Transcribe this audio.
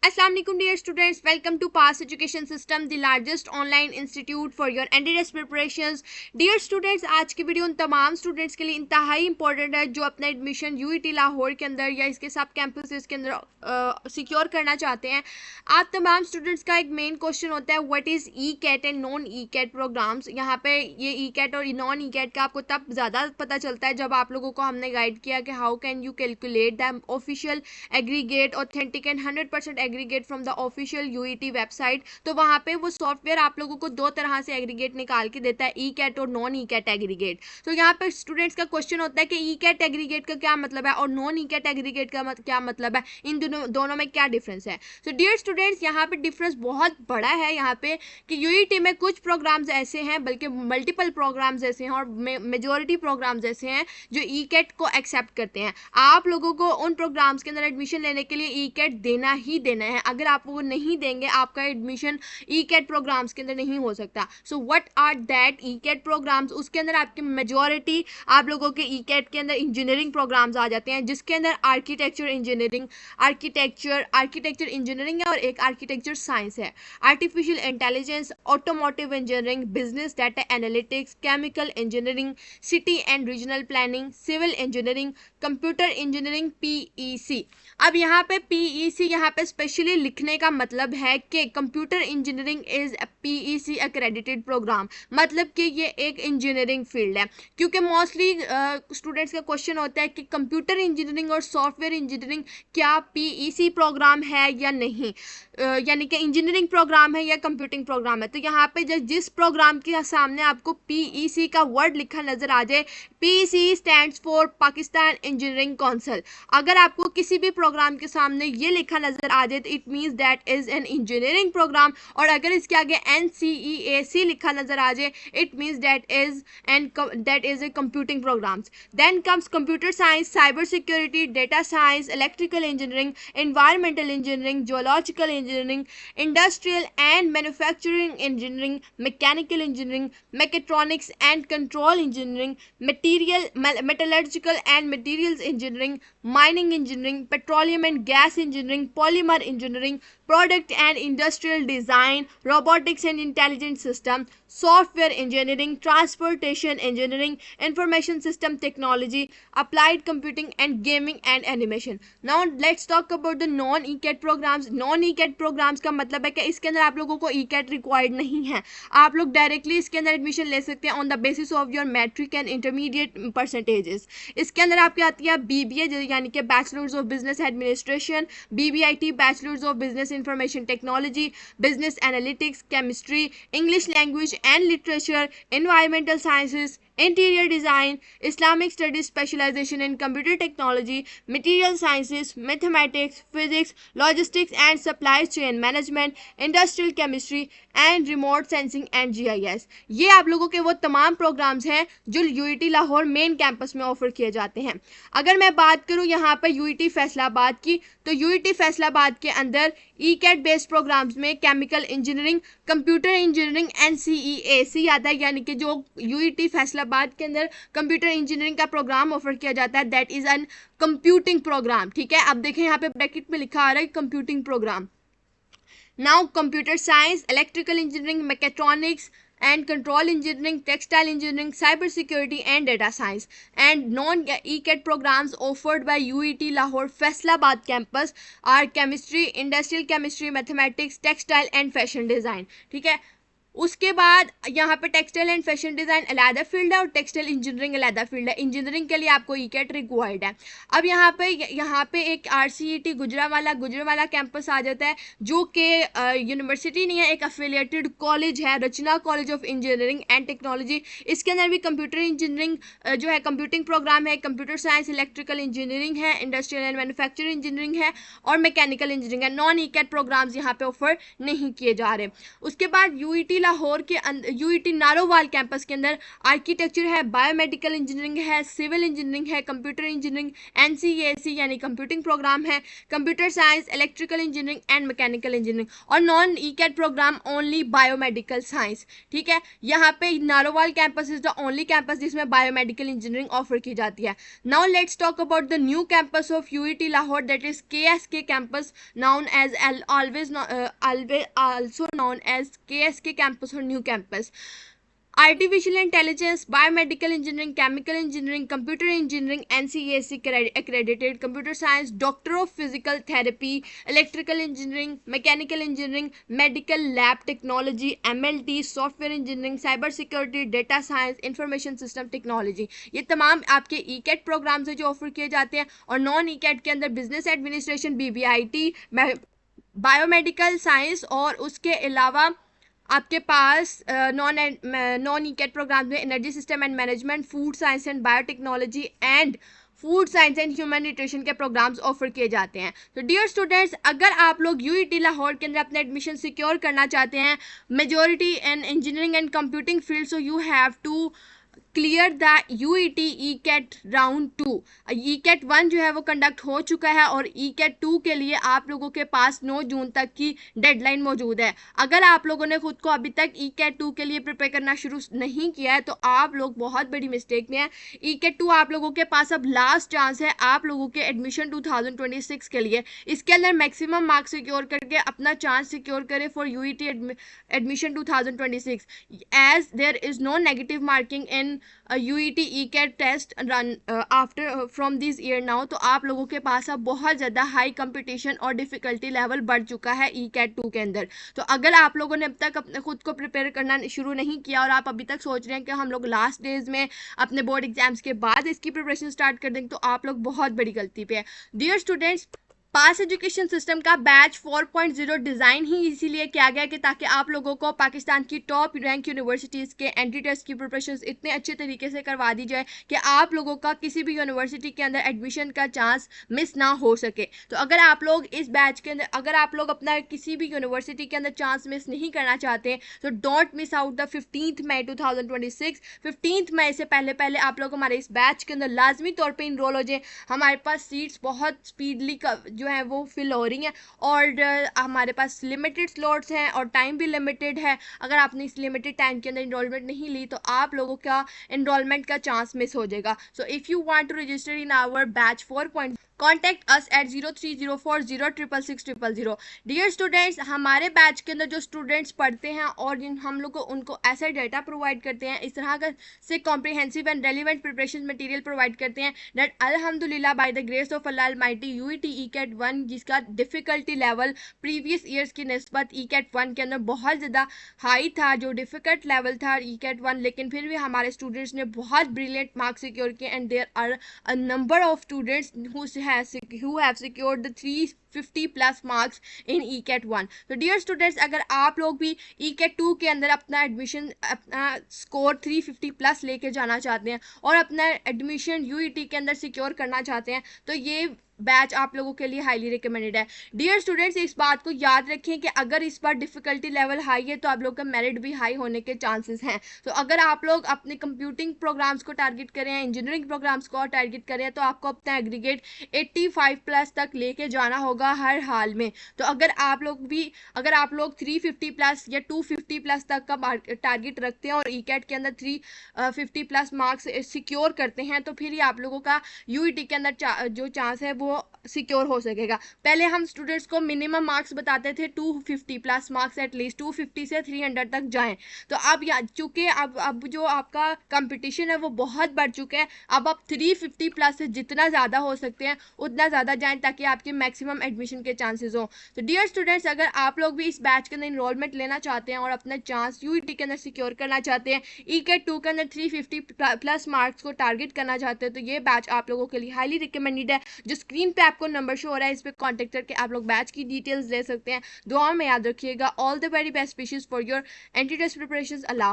Assalamu alaikum dear students, welcome to Pass Education System, the largest online institute for your NDS preparations. Dear students, आज की video उन तमाम students के लिए इंतहाई इंपॉर्टेंट है जो अपना एडमिशन यूईटी लाहौर के अंदर या इसके सब कैंपसेस के अंदर सिक्योर करना चाहते हैं. आप तमाम स्टूडेंट्स का एक मेन क्वेश्चन होता है what is E cat and non E cat programs. यहाँ पे ये ई कैट और नॉन ई कैट का आपको तब ज़्यादा पता चलता है जब आप लोगों को हमने गाइड किया कि how can you calculate the official aggregate authenticate 100% aggregate from the official UET website. तो वहाँ पे वो सॉफ्टवेयर आप लोगों को दो तरह से एग्रीगेट निकाल के देता है, ई कैट और नॉन ई कैट एग्रीगेट. तो यहाँ पे स्टूडेंट्स का क्वेश्चन होता है कि ई कैट एग्रीगेट का क्या मतलब है और नॉन ई कैट एग्रीगेट का क्या मतलब है, इन दोनों में क्या डिफरेंस है. सो डियर स्टूडेंट्स, यहाँ पे डिफरेंस बहुत बड़ा है यहाँ पे कि यूईटी में कुछ प्रोग्राम्स ऐसे हैं, बल्कि मल्टीपल प्रोग्राम्स ऐसे हैं और मेजोरिटी प्रोग्राम्स ऐसे हैं जो ई कैट को एक्सेप्ट करते हैं. आप लोगों को उन प्रोग्राम्स के अंदर एडमिशन लेने के लिए ई कैट देना ही देना है. अगर आप वो नहीं देंगे आपका एडमिशन ई कैट प्रोग्राम्स के अंदर नहीं हो सकता. So what are that E cat programs? उसके अंदर आपकी मेजॉरिटी आप लोगों के ई कैट के अंदर इंजीनियरिंग प्रोग्राम्स आ जाते हैं, जिसके अंदर आर्किटेक्चर इंजीनियरिंग है और एक आर्किटेक्चर साइंस है. Artificial intelligence, automotive engineering, business data analytics, chemical engineering, city and regional planning, civil engineering, computer engineering, PEC. अब यहाँ पे पीईसी यहाँ पे स्पेशली लिखने का मतलब है कि computer engineering is PEC accredited program, मतलब कि ये एक इंजीनियरिंग फील्ड है. क्योंकि मोस्टली स्टूडेंट्स का क्वेश्चन होता है कि कंप्यूटर इंजीनियरिंग और सॉफ्टवेयर इंजीनियरिंग क्या पीईसी प्रोग्राम है या नहीं, यानी कि इंजीनियरिंग प्रोग्राम है या कंप्यूटिंग प्रोग्राम है. तो यहाँ पे जिस प्रोग्राम के सामने आपको पीईसी का वर्ड लिखा नजर आ जाए, PEC stands for Pakistan engineering council. अगर आपको किसी भी प्रोग्राम के सामने ये लिखा नजर आ जाए तो it means that is an engineering program, और अगर इसके आगे NCEAC लिखा नजर आ जाए it means that is a computing programs. Then comes computer science, cyber security, data science, electrical engineering, environmental engineering, geological engineering, industrial and manufacturing engineering, mechanical engineering, mechatronics and control engineering, metallurgical and materials engineering, mining engineering, petroleum and gas engineering, polymer engineering, product and industrial design, robotics and intelligent system, software engineering, transportation engineering, information system technology, applied computing and gaming and animation. Now let's talk about the non E cat programs. Non E cat programs का मतलब है कि इसके अंदर आप लोगों को ई cat required नहीं है. आप लोग डायरेक्टली इसके अंदर एडमिशन ले सकते हैं on the basis of your matric and intermediate percentages. इसके अंदर आपकी आती है BBA यानी कि bachelors of business administration, BBIT bachelors of business information technology, business analytics, chemistry, English language and literature, environmental sciences, interior design, Islamic studies specialization in computer technology, material sciences, mathematics, physics, logistics and supply chain management, industrial chemistry and remote sensing and GIS. ये आप लोगों के वो तमाम programmes हैं जो UET Lahore main campus में offer किए जाते हैं. अगर मैं बात करूँ यहाँ पर यूईटी फैसलाबाद की, तो यूईटी फैसलाबाद के अंदर ई कैट बेस्ड प्रोग्राम्स में chemical engineering, computer engineering, NCEAC आता है, यानी कि जो यूईटी फैसलाबाद के अंदर कंप्यूटर इंजीनियरिंग का प्रोग्राम ऑफर किया जाता है that is an computing program. ठीक है, अब देखें यहाँ पे ब्रैकेट में लिखा आ रहा है computing program. Now computer science, electrical engineering, mechatronics and control engineering, textile engineering, cyber security and data science, and non-ECAT programs offered by UET Lahore Faisalabad campus are chemistry, industrial chemistry, mathematics, textile and fashion design. ठीक है, उसके बाद यहाँ पे textile and fashion design अलहदा field है और textile engineering अलहदा फील्ड है. इंजीनियरिंग के लिए आपको ई कैट रिक्वायर्ड है. अब यहाँ पे एक RCET गुजरावाला कैंपस आ जाता है जो कि यूनिवर्सिटी नहीं है, एक एफिलिएटेड कॉलेज है, Rachna college of engineering and technology. इसके अंदर भी कंप्यूटर इंजीनियरिंग जो है कंप्यूटिंग प्रोग्राम है, कंप्यूटर साइंस, इलेक्ट्रिकल इंजीनियरिंग है, इंडस्ट्रियल एंड मैन्युफैक्चरिंग इंजीनियरिंग है और मैकेनिकल इंजीनियरिंग है. नॉन ई कैट प्रोग्राम्स यहाँ पे ऑफर नहीं किए जा रहे. उसके बाद यूईटी लाहौर के यूईटी नारोवाल कैंपस के अंदर आर्किटेक्चर है, बायोमेडिकल इंजीनियरिंग है, सिविल इंजीनियरिंग है, कंप्यूटर इंजीनियरिंग, एनसीएसी यानी कंप्यूटिंग प्रोग्राम है, computer science, electrical engineering and mechanical engineering, और non ECAT program only biomedical science. ठीक है, यहाँ पे Narowal campus is the only campus जिसमें बायोमेडिकल इंजीनियरिंग ऑफर की जाती है। Now let's talk about the new campus of UET Lahore, that is KSK campus, known as also known as KSK campus or new campus. Artificial intelligence, biomedical engineering, chemical engineering, computer engineering, NCAC accredited, computer science, doctor of physical therapy, electrical engineering, mechanical engineering, medical lab technology, MLT, software engineering, cyber security, data science, information system technology, ये तमाम आपके ECAT programme से जो offer किए जाते हैं। और non ECAT के अंदर business administration, BBIT, biomedical science, और उसके अलावा आपके पास नॉन ईकेट प्रोग्राम में energy system and management, food science and biotechnology and food science and human nutrition के प्रोग्राम्स ऑफर किए जाते हैं। तो डियर स्टूडेंट्स, अगर आप लोग यूईटी लाहौर के अंदर अपने एडमिशन सिक्योर करना चाहते हैं, majority in engineering and computing field, so you have to clear the UET ECAT round 2। ECAT 1 जो है वो कंडक्ट हो चुका है और ईकेट 2 के लिए आप लोगों के पास 9 जून तक की डेडलाइन मौजूद है। अगर आप लोगों ने खुद को अभी तक ईकेट 2 के लिए प्रिपेयर करना शुरू नहीं किया है तो आप लोग बहुत बड़ी मिस्टेक में है। ईकेट 2 आप लोगों के पास अब लास्ट चांस है आप लोगों के एडमिशन 2026 के लिए। इसके अंदर मैक्सिमम मार्क्स सिक्योर करके अपना चांस सिक्योर करें for UET admission 2026, as there is no negative marking in UET ECAT test run after from this year now. तो आप लोगों के पास अब बहुत ज़्यादा हाई कंपटीशन और डिफिकल्टी लेवल बढ़ चुका है ECAT 2 के अंदर। तो अगर आप लोगों ने अब तक अपने खुद को प्रिपेयर करना शुरू नहीं किया और आप अभी तक सोच रहे हैं कि हम लोग लास्ट डेज में अपने बोर्ड एग्जाम्स के बाद इसकी प्रिपरेशन स्टार्ट कर देंगे, तो आप लोग बहुत बड़ी गलती पे है। डियर स्टूडेंट्स, पास एजुकेशन सिस्टम का बैच 4.0 डिज़ाइन ही इसीलिए किया गया कि ताकि आप लोगों को पाकिस्तान की टॉप रैंक यूनिवर्सिटीज़ के एंट्री टेस्ट की प्रिपरेशन इतने अच्छे तरीके से करवा दी जाए कि आप लोगों का किसी भी यूनिवर्सिटी के अंदर एडमिशन का चांस मिस ना हो सके। तो अगर आप लोग इस बैच के अंदर, अगर आप लोग अपना किसी भी यूनिवर्सिटी के अंदर चांस मिस नहीं करना चाहते तो डोंट मिस आउट द 15 मई 2026। 15 मई से पहले आप लोग हमारे इस बैच के अंदर लाजमी तौर पर इनरोल हो जाए। हमारे पास सीट्स बहुत स्पीडली जो है वो फिल हो रही हैं और हमारे पास लिमिटेड स्लॉट्स हैं और टाइम भी लिमिटेड है। अगर आपने इस लिमिटेड टाइम के अंदर इनरोलमेंट नहीं ली तो आप लोगों का इनरोलमेंट का चांस मिस हो जाएगा। So if you want to register in our batch 4. Contact us at 0304066600। Dear students, हमारे बैच के अंदर जो स्टूडेंट्स पढ़ते हैं और हम लोग को उनको ऐसा डाटा प्रोवाइड करते हैं, इस तरह का से comprehensive and relevant preparation material provide करते हैं दैट अल्हम्दुलिल्लाह by the grace of Allah Almighty UET ECAT 1 जिसका डिफ़िकल्टी लेवल प्रीवियस ईयर्स की निस्बत ECAT 1 के अंदर बहुत ज़्यादा हाई था, जो डिफ़िकल्ट लेवल था ECAT 1, लेकिन फिर भी हमारे स्टूडेंट्स ने बहुत ब्रिलियंट मार्क्स सिक्योर किए and there are a number of students who have secured the 350 plus marks in ECAT 1। तो डियर स्टूडेंट्स, अगर आप लोग भी ECAT 2 के अंदर अपना एडमिशन, अपना स्कोर 350 प्लस लेके जाना चाहते हैं और अपना एडमिशन यूईटी के अंदर सिक्योर करना चाहते हैं तो ये बैच आप लोगों के लिए हाईली रिकमेंडेड है। डियर स्टूडेंट्स, इस बात को याद रखें कि अगर इस बार डिफ़िकल्टी लेवल हाई है तो आप लोग का मेरिट भी हाई होने के चांसेस हैं। तो अगर आप लोग अपने कंप्यूटिंग प्रोग्राम्स को टारगेट करें, इंजीनियरिंग प्रोग्राम्स को टारगेट करें, तो आपको अपना एग्रीगेट 85 प्लस तक लेके जाना होगा हर हाल में। तो अगर आप लोग 350 प्लस या 250 प्लस तक का टारगेट रखते हैं और ECAT के अंदर 350 प्लस मार्क्स सिक्योर करते हैं तो फिर ही आप लोगों का यूईटी के अंदर जो चांस है वो सिक्योर हो सकेगा। पहले हम स्टूडेंट्स को मिनिमम मार्क्स बताते थे 250 प्लस मार्क्स, एटलीस्ट 250 से 300 तक जाएं। तो अब चूंकि अब जो आपका कंपटीशन है वो बहुत बढ़ चुका है, अब आप 350 प्लस से जितना ज़्यादा हो सकते हैं उतना ज़्यादा जाएं ताकि आपके मैक्सिमम एडमिशन के चांसेस हों। तो डियर स्टूडेंट्स, अगर आप लोग भी इस बैच के अंदर इनरोलमेंट लेना चाहते हैं और अपना चांस यूईटी के अंदर सिक्योर करना चाहते हैं, ECAT 2 के अंदर 350 प्लस मार्क्स को टारगेट करना चाहते हैं, तो ये बैच आप लोगों के लिए हाईली रिकमेंडेड है। जो स्क्रीन पे आपको नंबर शो हो रहा है, इस पे कांटेक्ट करके आप लोग बैच की डिटेल्स ले सकते हैं। दुआ में याद रखिएगा। All the very best wishes for your entry test preparations. Allah.